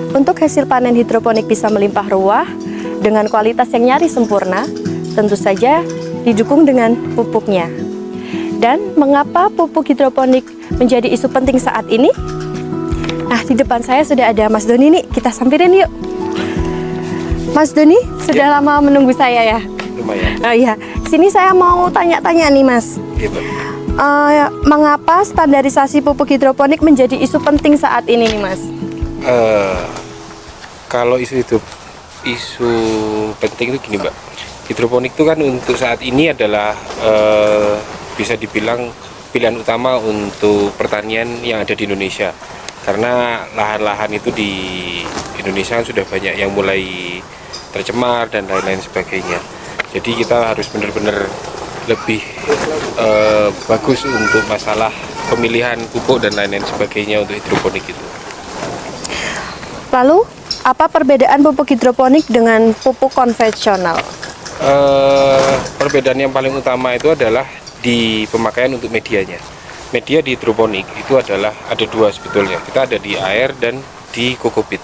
Untuk hasil panen hidroponik bisa melimpah ruah dengan kualitas yang nyaris sempurna, tentu saja didukung dengan pupuknya. Dan mengapa pupuk hidroponik menjadi isu penting saat ini? Nah, di depan saya sudah ada Mas Doni nih, kita sampirin yuk. Mas Doni, sudah lama menunggu saya ya? Lumayan. Oh iya, sini saya mau tanya-tanya nih Mas. Iya, Pak. Mengapa standarisasi pupuk hidroponik menjadi isu penting saat ini nih Mas? Kalau isu penting itu gini, Mbak. Hidroponik itu kan untuk saat ini adalah bisa dibilang pilihan utama untuk pertanian yang ada di Indonesia. Karena lahan-lahan itu di Indonesia sudah banyak yang mulai tercemar dan lain-lain sebagainya. Jadi kita harus benar-benar lebih bagus untuk masalah pemilihan pupuk dan lain-lain sebagainya untuk hidroponik itu. Lalu, apa perbedaan pupuk hidroponik dengan pupuk konvensional? Perbedaan yang paling utama itu adalah di pemakaian untuk medianya. Media di hidroponik itu adalah ada dua sebetulnya. Kita ada di air dan di kokopit.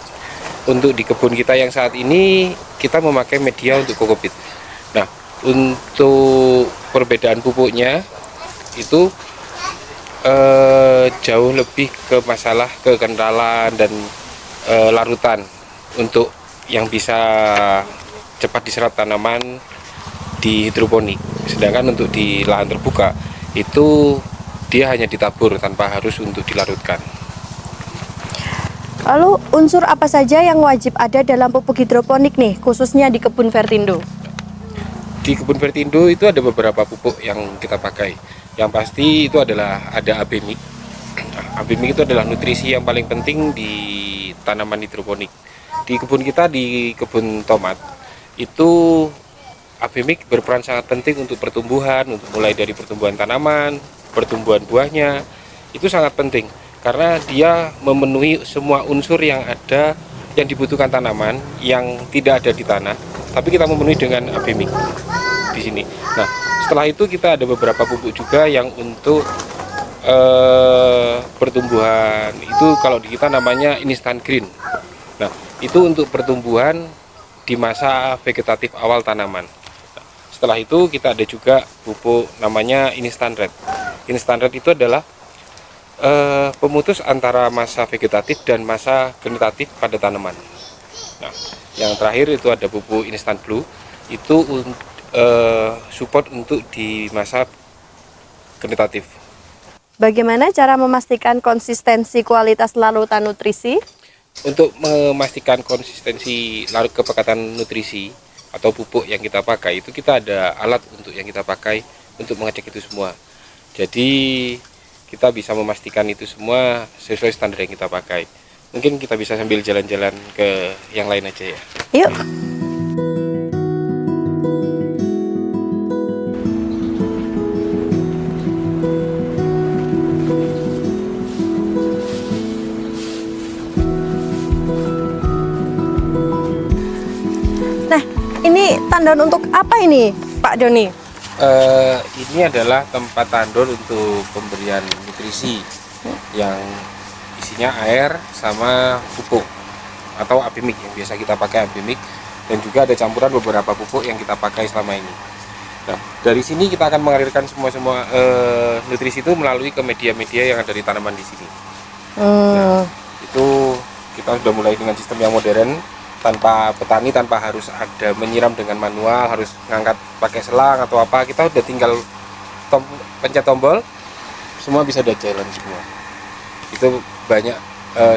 Untuk di kebun kita yang saat ini kita memakai media untuk kokopit. Nah, untuk perbedaan pupuknya itu jauh lebih ke masalah kekentalan dan larutan untuk yang bisa cepat diserap tanaman di hidroponik. Sedangkan untuk di lahan terbuka itu dia hanya ditabur tanpa harus untuk dilarutkan. Lalu unsur apa saja yang wajib ada dalam pupuk hidroponik nih, khususnya di kebun Vertindo? Di kebun Vertindo itu ada beberapa pupuk yang kita pakai. Yang pasti itu adalah ada Abemik. Abemik itu adalah nutrisi yang paling penting di tanaman hidroponik. Di kebun kita, di kebun tomat, itu Abemik berperan sangat penting untuk pertumbuhan, untuk mulai dari pertumbuhan tanaman, pertumbuhan buahnya, itu sangat penting. Karena dia memenuhi semua unsur yang ada, yang dibutuhkan tanaman, yang tidak ada di tanah, tapi kita memenuhi dengan Abemik di sini. Nah, setelah itu kita ada beberapa pupuk juga yang untuk pertumbuhan. Itu kalau di kita namanya instant green. Nah, itu untuk pertumbuhan di masa vegetatif awal tanaman. Nah, setelah itu kita ada juga pupuk namanya instant red. Instant red itu adalah pemutus antara masa vegetatif dan masa genetatif pada tanaman. Nah, yang terakhir itu ada pupuk instant blue, itu support untuk di masa genetatif. Bagaimana cara memastikan konsistensi kualitas larutan nutrisi? Untuk memastikan konsistensi larut kepekatan nutrisi atau pupuk yang kita pakai, itu kita ada alat untuk yang kita pakai untuk mengecek itu semua. Jadi kita bisa memastikan itu semua sesuai standar yang kita pakai. Mungkin kita bisa sambil jalan-jalan ke yang lain aja ya. Yuk. Nah, ini tandon untuk apa ini, Pak Doni? Ini adalah tempat tandon untuk pemberian nutrisi yang isinya air sama pupuk atau Abemik yang biasa kita pakai Abemik, dan juga ada campuran beberapa pupuk yang kita pakai selama ini. Nah, dari sini kita akan mengalirkan semua nutrisi itu melalui ke media-media yang ada di tanaman di sini. Nah, itu kita sudah mulai dengan sistem yang modern, tanpa petani tanpa harus ada menyiram dengan manual, harus ngangkat pakai selang atau apa. Kita udah tinggal pencet tombol, semua bisa udah jalan semua. Itu banyak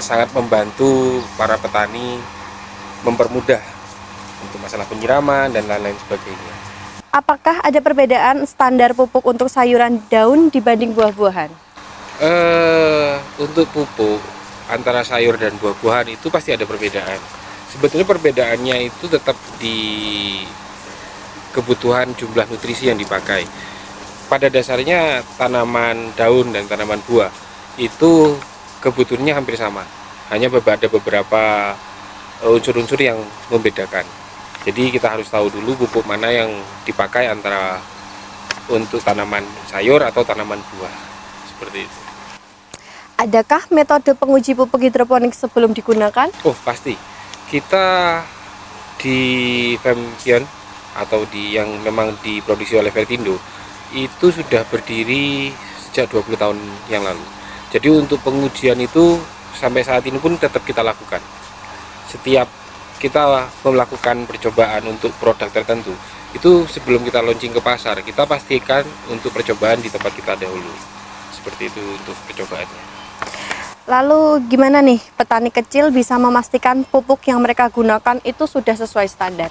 sangat membantu para petani, mempermudah untuk masalah penyiraman dan lain-lain sebagainya. Apakah ada perbedaan standar pupuk untuk sayuran daun dibanding buah-buahan? Untuk pupuk antara sayur dan buah-buahan itu pasti ada perbedaan. Sebetulnya perbedaannya itu tetap di kebutuhan jumlah nutrisi yang dipakai. Pada dasarnya tanaman daun dan tanaman buah itu kebutuhannya hampir sama. Hanya ada beberapa unsur-unsur yang membedakan. Jadi kita harus tahu dulu pupuk mana yang dipakai antara untuk tanaman sayur atau tanaman buah. Seperti itu. Adakah metode penguji pupuk hidroponik sebelum digunakan? Oh pasti, kita di Fempion atau yang memang diproduksi oleh Vertindo itu sudah berdiri sejak 20 tahun yang lalu. Jadi untuk pengujian itu sampai saat ini pun tetap kita lakukan. Setiap kita melakukan percobaan untuk produk tertentu, itu sebelum kita launching ke pasar, kita pastikan untuk percobaan di tempat kita dahulu. Seperti itu untuk percobaannya. Lalu gimana nih petani kecil bisa memastikan pupuk yang mereka gunakan itu sudah sesuai standar?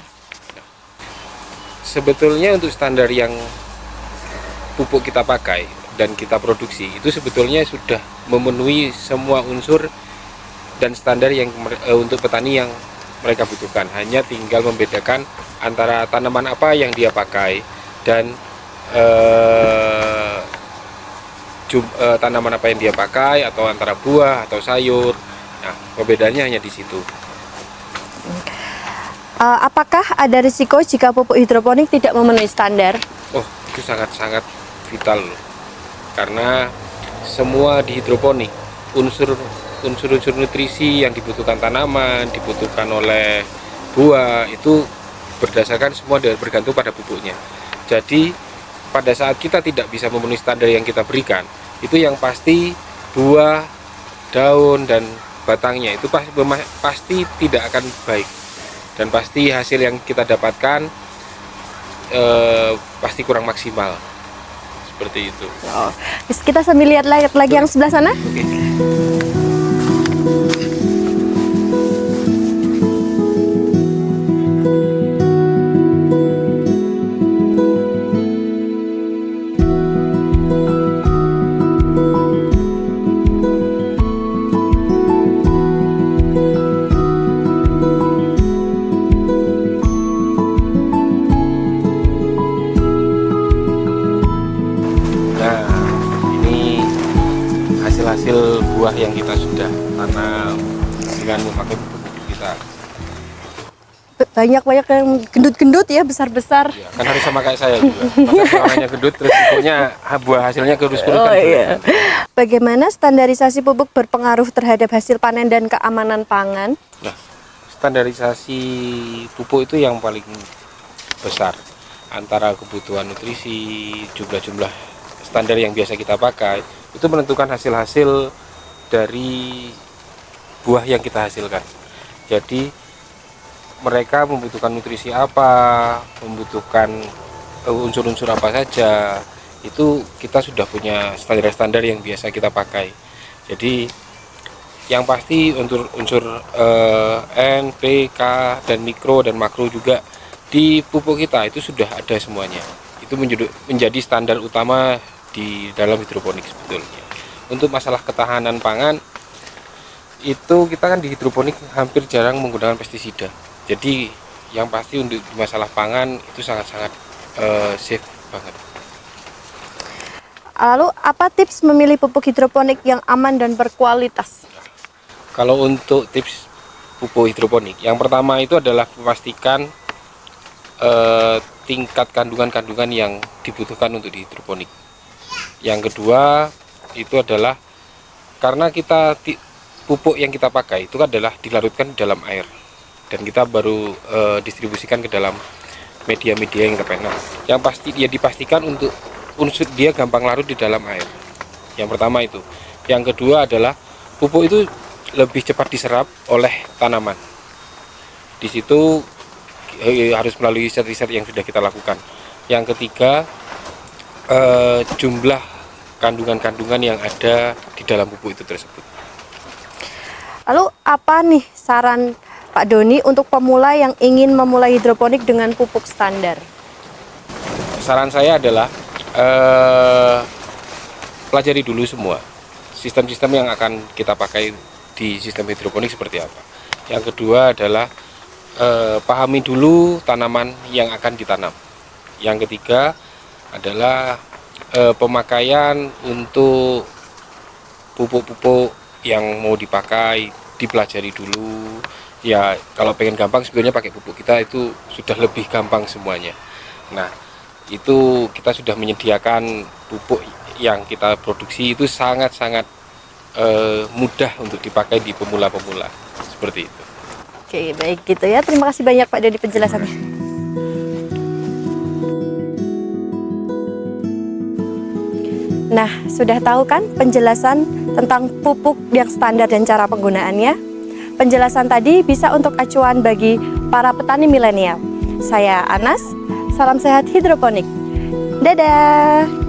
Sebetulnya untuk standar yang pupuk kita pakai dan kita produksi itu sebetulnya sudah memenuhi semua unsur dan standar yang untuk petani yang mereka butuhkan. Hanya tinggal membedakan antara tanaman apa yang dia pakai dan tanaman apa yang dia pakai, atau antara buah atau sayur. Nah, perbedaannya hanya di situ. Apakah ada risiko jika pupuk hidroponik tidak memenuhi standar? Oh, itu sangat-sangat vital loh. Karena semua di hidroponik, unsur-unsur nutrisi yang dibutuhkan tanaman, dibutuhkan oleh buah, itu berdasarkan semua bergantung pada pupuknya. Jadi pada saat kita tidak bisa memenuhi standar yang kita berikan, itu yang pasti buah, daun, dan batangnya itu pasti tidak akan baik, dan pasti hasil yang kita dapatkan pasti kurang maksimal. Seperti itu. Oh. Kita sambil lihat lagi yang sebelah sana. Oke. Hasil buah yang kita sudah tanam dengan memakai pupuk kita. Banyak yang gendut-gendut ya, besar-besar. Ya, kan harus sama kayak saya juga. Masa orangnya gendut terus pupuknya buah hasilnya kurus-kurus kan. Iya. Bagaimana standarisasi pupuk berpengaruh terhadap hasil panen dan keamanan pangan? Nah, standarisasi pupuk itu yang paling besar antara kebutuhan nutrisi, jumlah-jumlah standar yang biasa kita pakai, itu menentukan hasil-hasil dari buah yang kita hasilkan. Jadi mereka membutuhkan nutrisi apa, membutuhkan unsur-unsur apa saja, itu kita sudah punya standar-standar yang biasa kita pakai. Jadi yang pasti unsur N, P, K, dan mikro dan makro juga di pupuk kita itu sudah ada semuanya. Itu menjadi standar utama di dalam hidroponik sebetulnya. Untuk masalah ketahanan pangan, itu kita kan di hidroponik hampir jarang menggunakan pestisida. Jadi yang pasti untuk masalah pangan itu sangat-sangat safe banget. Lalu apa tips memilih pupuk hidroponik yang aman dan berkualitas? Kalau untuk tips pupuk hidroponik, yang pertama itu adalah memastikan tingkat kandungan-kandungan yang dibutuhkan untuk di hidroponik. Yang kedua itu adalah karena kita pupuk yang kita pakai itu adalah dilarutkan di dalam air dan kita baru distribusikan ke dalam media-media yang terpena. Yang pasti dia dipastikan untuk unsur dia gampang larut di dalam air. Yang pertama itu. Yang kedua adalah pupuk itu lebih cepat diserap oleh tanaman. Di situ harus melalui riset-riset yang sudah kita lakukan. Yang ketiga, jumlah kandungan-kandungan yang ada di dalam pupuk itu tersebut. Lalu apa nih saran Pak Doni untuk pemula yang ingin memulai hidroponik dengan pupuk standar? Saran saya adalah pelajari dulu semua sistem-sistem yang akan kita pakai di sistem hidroponik seperti apa. Yang kedua adalah pahami dulu tanaman yang akan ditanam. Yang ketiga adalah pemakaian untuk pupuk-pupuk yang mau dipakai dipelajari dulu. Ya kalau pengen gampang sebenarnya pakai pupuk kita itu sudah lebih gampang semuanya. Nah itu kita sudah menyediakan pupuk yang kita produksi itu sangat-sangat mudah untuk dipakai di pemula-pemula seperti itu. Oke, baik gitu ya. Terima kasih banyak Pak Dodi penjelasannya. Nah, sudah tahu kan penjelasan tentang pupuk yang standar dan cara penggunaannya? Penjelasan tadi bisa untuk acuan bagi para petani milenial. Saya Anas, salam sehat hidroponik. Dadah!